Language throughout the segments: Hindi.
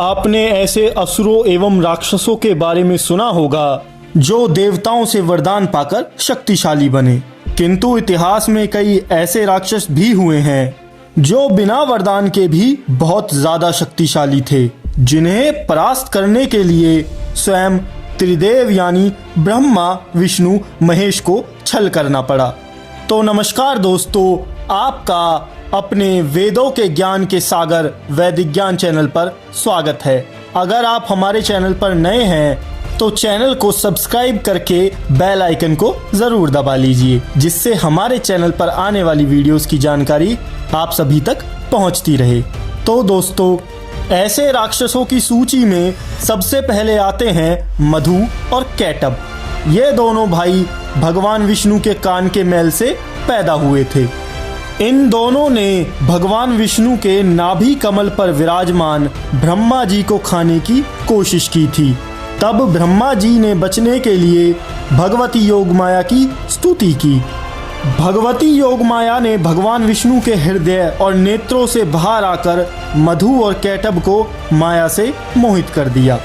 आपने ऐसे असुरों एवं राक्षसों के बारे में सुना होगा जो देवताओं से वरदान पाकर शक्तिशाली बने, किंतु इतिहास में कई ऐसे राक्षस भी हुए हैं जो बिना वरदान के भी बहुत ज्यादा शक्तिशाली थे, जिन्हें परास्त करने के लिए स्वयं त्रिदेव यानी ब्रह्मा, विष्णु, महेश को छल करना पड़ा। तो नमस्कार दोस्तों, आपका अपने वेदों के ज्ञान के सागर वैदिक ज्ञान चैनल पर स्वागत है। अगर आप हमारे चैनल पर नए हैं तो चैनल को सब्सक्राइब करके बेल आइकन को जरूर दबा लीजिए, जिससे हमारे चैनल पर आने वाली वीडियोस की जानकारी आप सभी तक पहुंचती रहे। तो दोस्तों, ऐसे राक्षसों की सूची में सबसे पहले आते हैं मधु और कैटब। ये दोनों भाई भगवान विष्णु के कान के मैल से पैदा हुए थे। इन दोनों ने भगवान विष्णु के नाभि कमल पर विराजमान ब्रह्मा जी को खाने की कोशिश की थी। तब ब्रह्मा जी ने बचने के लिए भगवती योगमाया की स्तुति की। भगवती योगमाया ने भगवान विष्णु के हृदय और नेत्रों से बाहर आकर मधु और कैटब को माया से मोहित कर दिया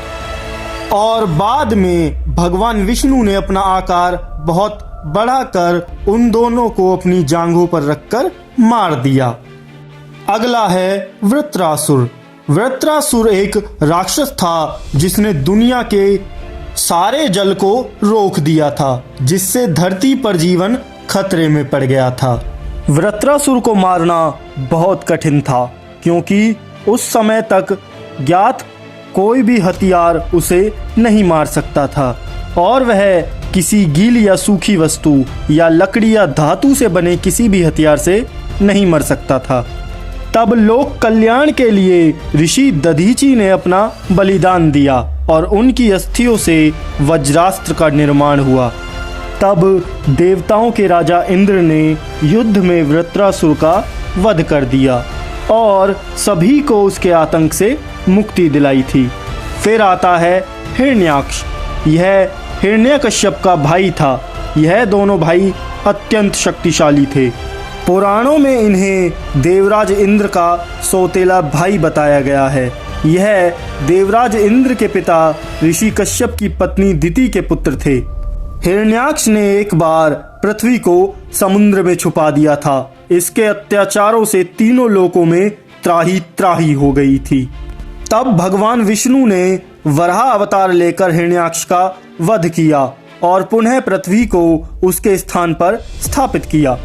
और बाद में भगवान विष्णु ने अपना आकार बहुत बढ़ाकर उन दोनों को अपनी जांघों पर रखकर मार दिया। अगला है वृत्रासुर। वृत्रासुर एक राक्षस था जिसने दुनिया के सारे जल को रोक दिया था, जिससे धरती पर जीवन खतरे में पड़ गया था। वृत्रासुर को मारना बहुत कठिन था, क्योंकि उस समय तक ज्ञात कोई भी हथियार उसे नहीं मार सकता था और वह किसी गीली या सूखी वस्तु या लकड़ी या धातु से बने किसी भी हथियार से नहीं मर सकता था। तब लोक कल्याण के लिए ऋषि दधीची ने अपना बलिदान दिया और उनकी अस्थियों से वज्रास्त्र का निर्माण हुआ। तब देवताओं के राजा इंद्र ने युद्ध में वृत्रासुर का वध कर दिया और सभी को उसके आतंक से मुक्ति दिलाई थी। फिर आता है हिरण्याक्ष। यह हिरण्यकश्यप का भाई था। यह दोनों भाई अत्यंत शक्तिशाली थे। पुराणों में इन्हें देवराज इंद्र का सौतेला भाई बताया गया है। यह देवराज इंद्र के पिता ऋषि कश्यप की पत्नी दिति के पुत्र थे। हिरण्याक्ष ने एक बार पृथ्वी को समुद्र में छुपा दिया था। इसके अत्याचारों से तीनों लोकों में त्राही त्राही हो गई थी। तब भगवान विष्णु ने वराह अवतार लेकर हिरण्याक्ष का वध किया और पुनः पृथ्वी को उसके स्थान पर स्थापित किया।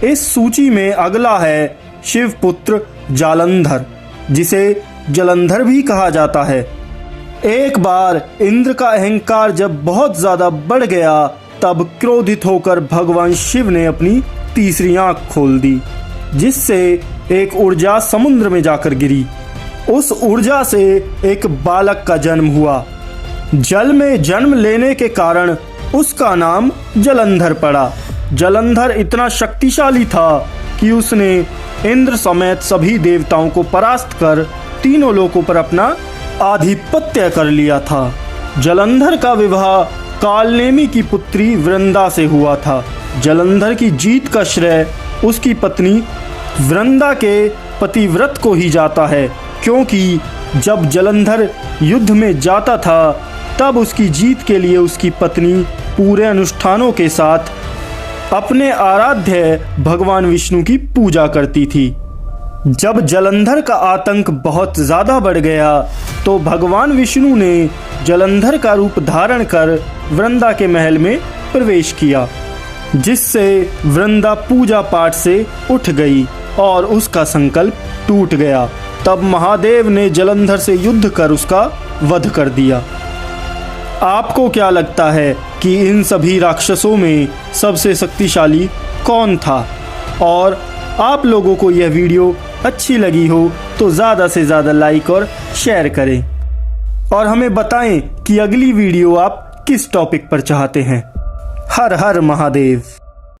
इस सूची में अगला है शिव पुत्र जालंधर, जिसे जलंधर भी कहा जाता है। एक बार इंद्र का अहंकार जब बहुत ज्यादा बढ़ गया, तब क्रोधित होकर भगवान शिव ने अपनी तीसरी आंख खोल दी, जिससे एक ऊर्जा समुद्र में जाकर गिरी। उस ऊर्जा से एक बालक का जन्म हुआ। जल में जन्म लेने के कारण उसका नाम जलंधर पड़ा। जलंधर इतना शक्तिशाली था कि उसने इंद्र समेत सभी देवताओं को परास्त कर तीनों लोकों पर अपना आधिपत्य कर लिया था। जलंधर का विवाह कालनेमी की पुत्री वृंदा से हुआ था। जलंधर की जीत का श्रेय उसकी पत्नी वृंदा के पतिव्रत को ही जाता है, क्योंकि जब जलंधर युद्ध में जाता था तब उसकी जीत के लिए उसकी पत्नी पूरे अनुष्ठानों के साथ अपने आराध्य भगवान विष्णु की पूजा करती थी। जब जलंधर का आतंक बहुत ज्यादा बढ़ गया तो भगवान विष्णु ने जलंधर का रूप धारण कर वृंदा के महल में प्रवेश किया, जिससे वृंदा पूजा पाठ से उठ गई और उसका संकल्प टूट गया। तब महादेव ने जलंधर से युद्ध कर उसका वध कर दिया। आपको क्या लगता है कि इन सभी राक्षसों में सबसे शक्तिशाली कौन था? और आप लोगों को यह वीडियो अच्छी लगी हो तो ज़्यादा से ज़्यादा लाइक और शेयर करें और हमें बताएं कि अगली वीडियो आप किस टॉपिक पर चाहते हैं। हर हर महादेव।